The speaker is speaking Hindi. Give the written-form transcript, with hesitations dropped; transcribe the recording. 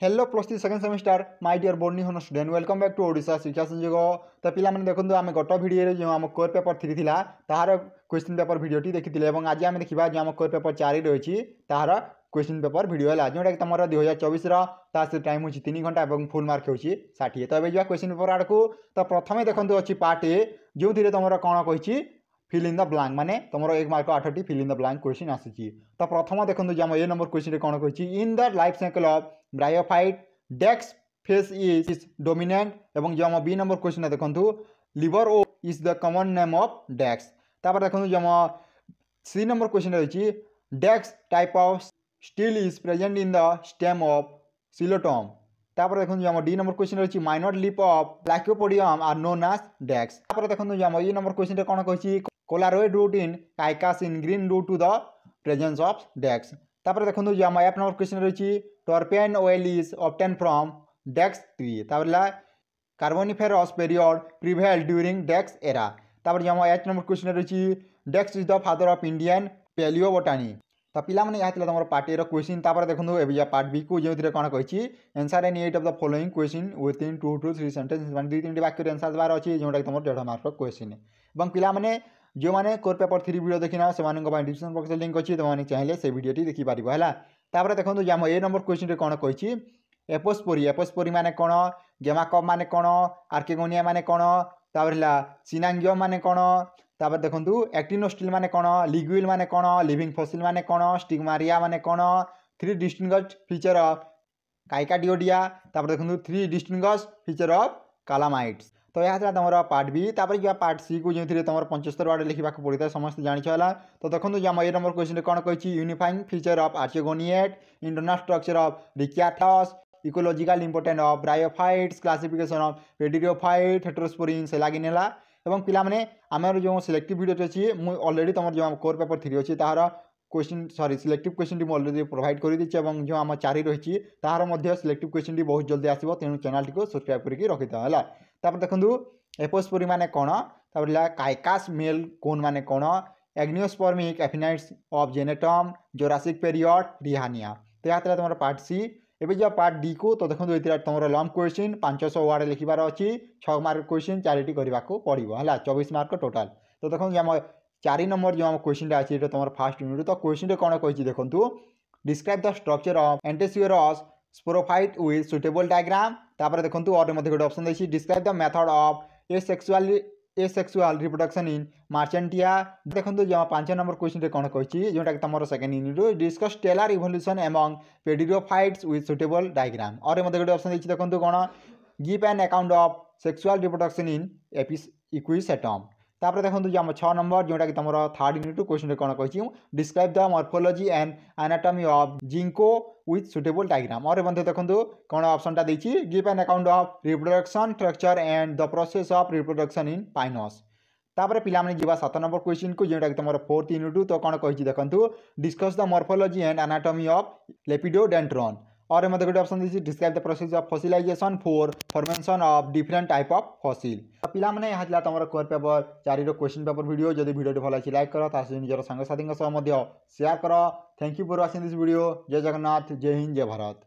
Hello plus three second semester my dear boarding hons student welcome back to Odisha Shiksha Sanyog. तो पिला माने देखंतु आमे गत भिडियो जो आम कोर पेपर 3 थिला ताहार क्वेश्चन पेपर भिडियोटी देखिथिले एवं आज आमे देखिबा जो आम कोर पेपर 4 रहिछि ताहार क्वेश्चन पेपर भिडियो है जोटा कि तुम 2024 रो टाइम होची 3 घंटा और फुल मार्क होची 60। तो एबे जो क्वेश्चन पेपर आड़ को तो प्रथमे देखंतु अछि पार्ट ए जो थिरे तुमरा कोन कहिछि फिल इन द ब्लैंक माने तुम 1 मार्क 8टी fill in the blank question आसी। तो प्रथम देखंतु जो ए नंबर क्वेश्चन कोन कहिछि in the life cycle of bryophyte dash phase is dominant एवं जो बी नंबर क्वेश्चन देखंतु liverwort is the common name of dash. तापर देखंतु जो सी नंबर क्वेश्चन रही dash type of stele is present in the stem of psilotum. तापर देखंतु जो डी नंबर क्वेश्चन रही minor lip of lycopodium are known as dash. तापर देखंतु जो ई नंबर क्वेश्चन रे कोन कहिछि coralloid root in cycas in green due to the presence of dash. तापर देखंतु जो एफ नंबर क्वेश्चन रही turpentine oil is obtain from dash tree. तापर carboniferous period prevail during dash era. तापर जो एच नंबर क्वेश्चन रही dash is the father of Indian पैलियोबोटानी। तो पिला माने यातिला तमरो पार्ट ए रो क्वेश्चन। तापर देखंतु एबिया पार्ट बी को जेउथिरे कोन कहिछि answer any eight of the following question with in 2 to 3 sentence माने 2-3 वाक्य रे आंसर दबार अछि जोटा कि तमरो 1.5 मार्क रो क्वेश्चन। एवं पिला माने जो माने कोर पेपर 3 वीडियो देखिना से माने डिस्क्रिप्शन बॉक्स लिंक अछि तो माने चाहिले से वीडियोटी देखि पारिबो हला। तापर देखंतु जे ए नंबर क्वेश्चन रे कोन कहिछि एपोस्पोरी माने कोन गेमाकप माने कोन आर्किगोनिया माने कोन तापर सिनांगियम माने कोन तापर देखंतु एक्टिनोस्टिल माने कोन लिग्विल माने कोन लिविंग फॉसिल माने कोन स्टिग्मारिया माने कोन 3 डिस्टिंग्विश्ड फीचर ऑफ काइकाडियोडिया। तापर देखंतु 3 डिस्टिंग्विश्ड फीचर ऑफ कालामाइट्स। तो यह तुम पार्ट बी। तापर जो पार्ट सी को जो तुम 75 वार्ड लिखा पड़ता है समस्त जानिछला। तो देखो जो ए नंबर क्वेश्चन कौन कही unifying feature of archegoniate internal structure of riccia thallus ecological importance of bryophytes classification of pteridophyte heterospory in selaginella. एवं पिला माने आमर जो सिलेक्टिव वीडियो अच्छी मुझे ऑलरेडी तुम जो कोर पेपर 3 अच्छी तार question sorry selective question T already provide कर दी और जो आम 4 रही तार सिलेक्टिव क्वेश्चन टी बहुत जल्दी आसो तेणु चैनल टी को सब्सक्राइब करके रखिथा है। तापर देखंतु एपोस्पोरी माने कोन तापर काइकास मेल कोन माने कोन एग्नियोस्पर्मिक एफिनाइट्स ऑफ जेनेटम जोरासिक पीरियड रिहानिया। तो या तुम पार्ट सी। एबे जो पार्ट डी को तो देखो ये तुम लॉन्ग क्वेश्चन 500 वार्ड लिखबार अच्छी 6 मार्क क्वेश्चन 4टी करने को पड़ो है 24 मार्क टोटाल। तो देखो आम 4 नंबर जो क्वेश्चन अच्छी तुम फास्ट यूनिट। तो क्वेश्चन कौन कही देखो describe the structure of anthoceros sporophyte with suitable diagram. तापर देखो और गोटे ऑप्शन देखिए describe the method of asexual reproduction in marchantia. देखो जो 5 नंबर क्वेश्चन कौन कही जोटा कि तुम second unit discuss stelar evolution among pteridophytes with suitable diagram. और गोटे ऑप्शन देखिए देखो कौन give an account of sexual reproduction in equisetum. तापर देखो जो 6 नंबर जोटा कि तुम थर्ड यूनिट क्वेश्चन कौन कही describe the morphology and anatomy of ginkgo with suitable diagram. और देखो कौन ऑप्शन टा देछि give an account of reproduction structure and the process of reproduction in pinus. तापर पिला माने जीवा 7 नंबर क्वेश्चन को जोटा कि तुम 4th यूनिट तो कौन कही देखो discuss the morphology and anatomy of lepidodendron. और गोटे ऑप्शन देछि describe the process of fossilisation for formation of different type of fossil. पिला माने यहाँ था तुम कोर पेपर 4 क्वेश्चन पेपर वीडियो। जदि वीडियो भल अच्छी लाइक कर निजर सांगसाथी शेयर कर। Thank you for watching this video. जय जगन्नाथ जय हिंद जय भारत।